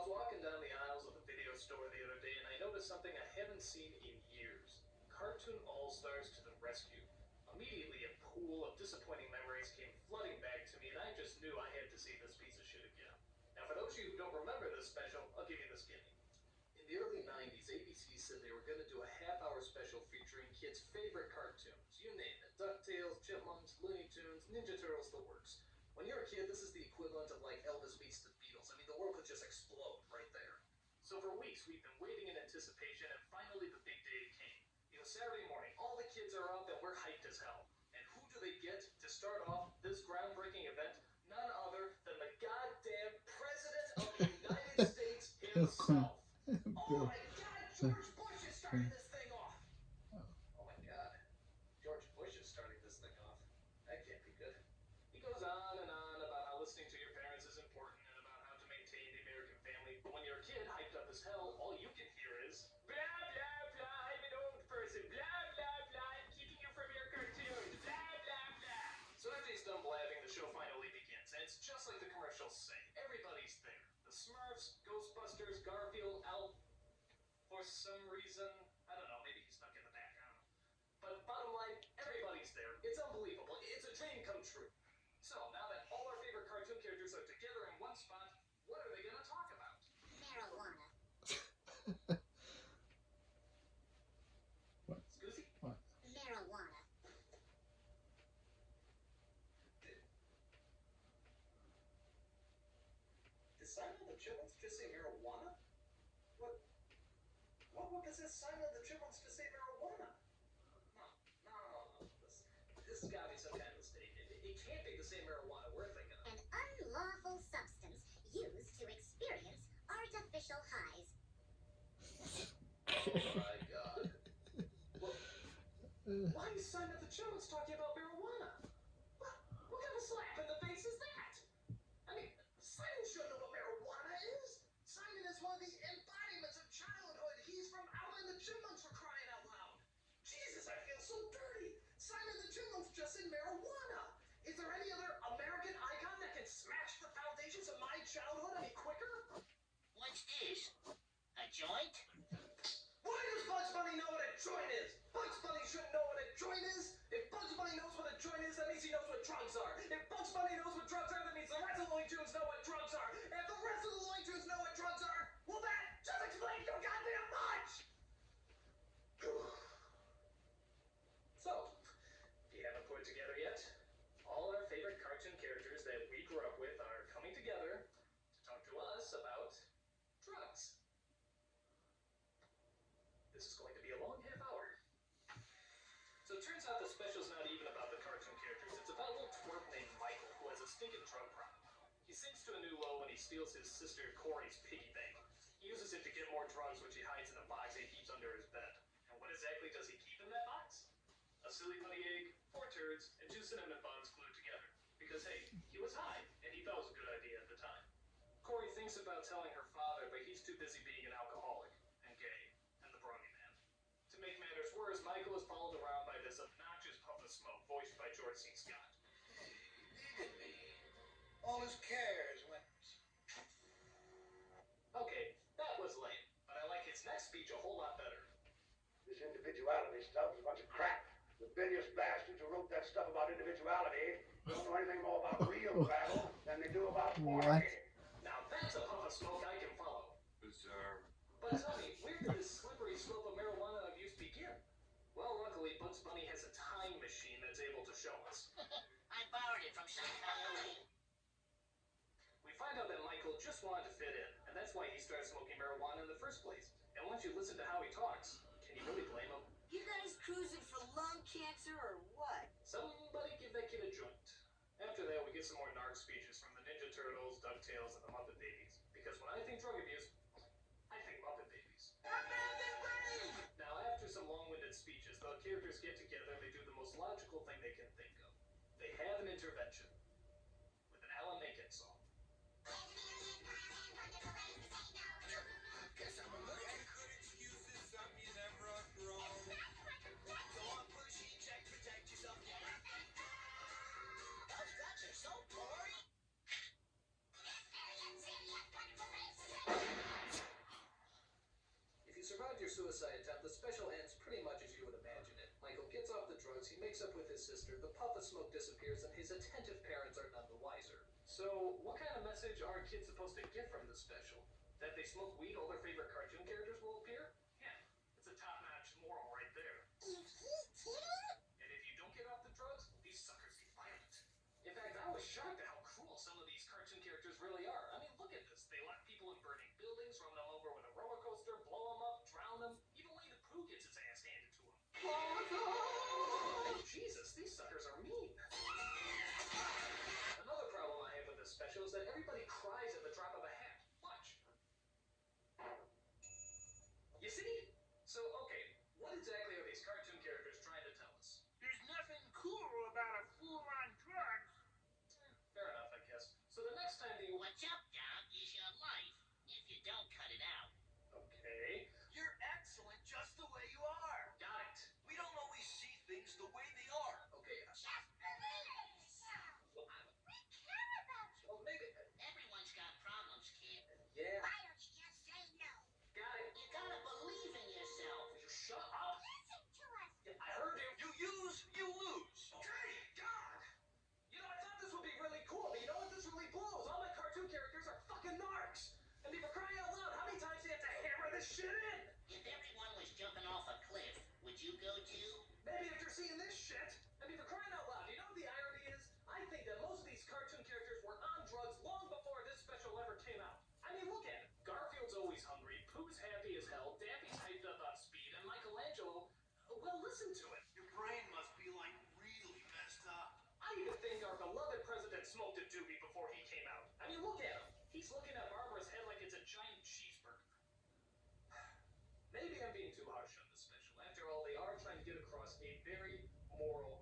walking down the aisles of the video store the other day and I noticed something I haven't seen in years. Cartoon All-Stars to the rescue. Immediately a pool of disappointing memories came flooding back to me and I just knew I had to see this piece of shit again. Now for those of you who don't remember this special, I'll give you this gimme. In the early 90s, ABC said they were going to do a half-hour special featuring kids' favorite cartoons. You name it. DuckTales, Chipmunks, Looney Tunes, Ninja Turtles, the works. When you're a kid, this is the equivalent of like Elvis meets the Beatles. I mean, the world could just explode right there. So for weeks, we've been waiting in anticipation, and finally the big day came. Saturday morning, all the kids are up, and we're hyped as hell. And who do they get to start off this groundbreaking event? None other than the goddamn President of the United States himself. Oh my God, George Bush is starting this thing off. Oh my God, George Bush is starting this thing off. That can't be good. He goes on and on about how listening to your parents is important and about how to maintain the American family. But when you're a kid hyped up as hell, all you can hear is blah, blah, blah, I'm an old person, blah, blah, blah, I'm keeping you from your cartoons, blah, blah, blah. So after he's done blabbing, the show finally begins. And it's just like the commercials say. Everybody's there. The Smurfs, Ghostbusters, Garfield, Alf. For some reason, I don't know, maybe he's stuck in the background. But bottom line, everybody's there. It's unbelievable. It's a dream come true. So, now that all our favorite cartoon characters are together in one spot, what are they going to talk about? Marijuana. What? Scoozy? What? Marijuana. Did Simon the Chipmunks just say marijuana? What does this Simon the Chipmunks just say marijuana? No. This has got to be some kind of mistake. It can't be the same marijuana we're thinking of. An unlawful substance used to experience artificial highs. Oh my God. Why is Simon the Chipmunks talking about marijuana? What kind of slap in the face is that? I mean, Simon should know what marijuana is. Simon is one of the embodiments of childhood. He's from Alvin and the Chipmunks, for crying out loud. Jesus, I feel so dirty. Simon the Chipmunks just said marijuana. Is there any other American icon that can smash the foundations of my childhood any quicker? What's this? A joint? Why does Bugs Bunny know what a joint is? Bugs Bunny shouldn't know what a joint is. If Bugs Bunny knows what a joint is, that means he knows what drugs are. If Bugs Bunny knows what drugs are, that means the rest of the Looney Tunes know what drugs are. If the rest of the Looney Tunes know what drugs are, well, that just explains so goddamn much! So, if you haven't put it together yet, all our favorite cartoon characters that we grew up with are coming together to talk to us about drugs. This is going to be a long half hour. So it turns out the special's not even about the cartoon characters. It's about a little twerp named Michael who has a stinking drug problem. He sinks to a new low when he steals his sister Corey's piggy bank. He uses it to get more drugs, which he hides in a box he keeps under his bed. And what exactly does he keep in that box? A silly putty egg, 4 turds, and 2 cinnamon buns glued together. Because hey, he was high, and he thought it was a good idea at the time. Corey thinks about telling her father, but he's too busy being an alcoholic and gay and the Brony Man. To make matters worse, Michael is followed around by this obnoxious puff of smoke voiced by George C. Scott. Needed me. All his cares went. Okay, that was lame, but I like his next speech a whole lot better. This individuality stuff is a bunch of crap. The bilious bastards who wrote that stuff about individuality don't know anything more about real travel than they do about What? partying. Now that's a puff of smoke I can follow. Bizarre. But tell me, where did this slippery slope of marijuana abuse begin? Well, luckily, Bugs Bunny has a time machine that's able to show us. I borrowed it from some coyote. We find out that Michael just wanted to fit in, and that's why he started smoking marijuana in the first place. And once you listen to how he talks, can you really blame him? You guys cruising for lung cancer or what? Somebody give that kid a joint. After that, we get some more narc speeches from the Ninja Turtles, DuckTales, and the Muppet Babies. Because when I think drug abuse, I think Muppet Babies. Now, after some long-winded speeches, the characters get together and they do the most logical thing they can think of. They have an intervention with an Alan Menken song. Guess I'm a look. Good excuses, I'm never wrong. Go on, pushy, check, protect yourself. Those guts are so gory. suicide attempt, the special ends pretty much as you would imagine it. Michael gets off the drugs, he makes up with his sister, the puff of smoke disappears, and his attentive parents are none the wiser. So, what kind of message are kids supposed to get from this special? That they smoke weed, all their favorite cartoon characters will appear? Yeah, it's a top-notch moral right there. Is he kidding? And if you don't get off the drugs, these suckers get violent. In fact, I was shocked at how cruel some of these cartoon characters really are. I mean, look at this. They lock people in burning buildings, run them over with a roller coaster, blow them up, drown them. Even Winnie the Pooh gets his ass handed to him. Jesus, these suckers are mean. Another problem I have with this special is that everybody cries at the drop of a hat. Watch. You see? So, okay, what exactly are these cartoon characters trying to tell us? There's nothing cool about a fool on drugs. Fair enough, I guess. So the next time the... What's up, Doc, is your life, if you don't cut it out. Okay. You're excellent just the way you are. Got it. We don't always see things the way they are. Okay. Just believe in yourself. We care about you. Well, maybe... Everyone's got problems, kid. Yeah. Why don't you just say no? Got it. You gotta believe in yourself. You shut up. Listen to us. Yeah, I heard you. You use, you lose. Okay, God. You know, I thought this would be really cool, but you know what? This really blows. All my cartoon characters are fucking narcs. I mean, for crying out loud, how many times do you have to hammer this shit in? If everyone was jumping off a cliff, would you go too? Maybe after seeing this shit. I mean, for crying out loud, you know what the irony is? I think that most of these cartoon characters were on drugs long before this special ever came out. I mean, look at it. Garfield's always hungry, Pooh's happy as hell, Daffy's hyped up on speed, and Michelangelo, well, listen to it. Your brain must be like really messed up. I even think our beloved president smoked a doobie before he came out. I mean, look at him. He's looking at Barbara's head like it's a giant cheeseburger. Maybe I'm being too harsh on this special. After all, they are trying to get across a very moral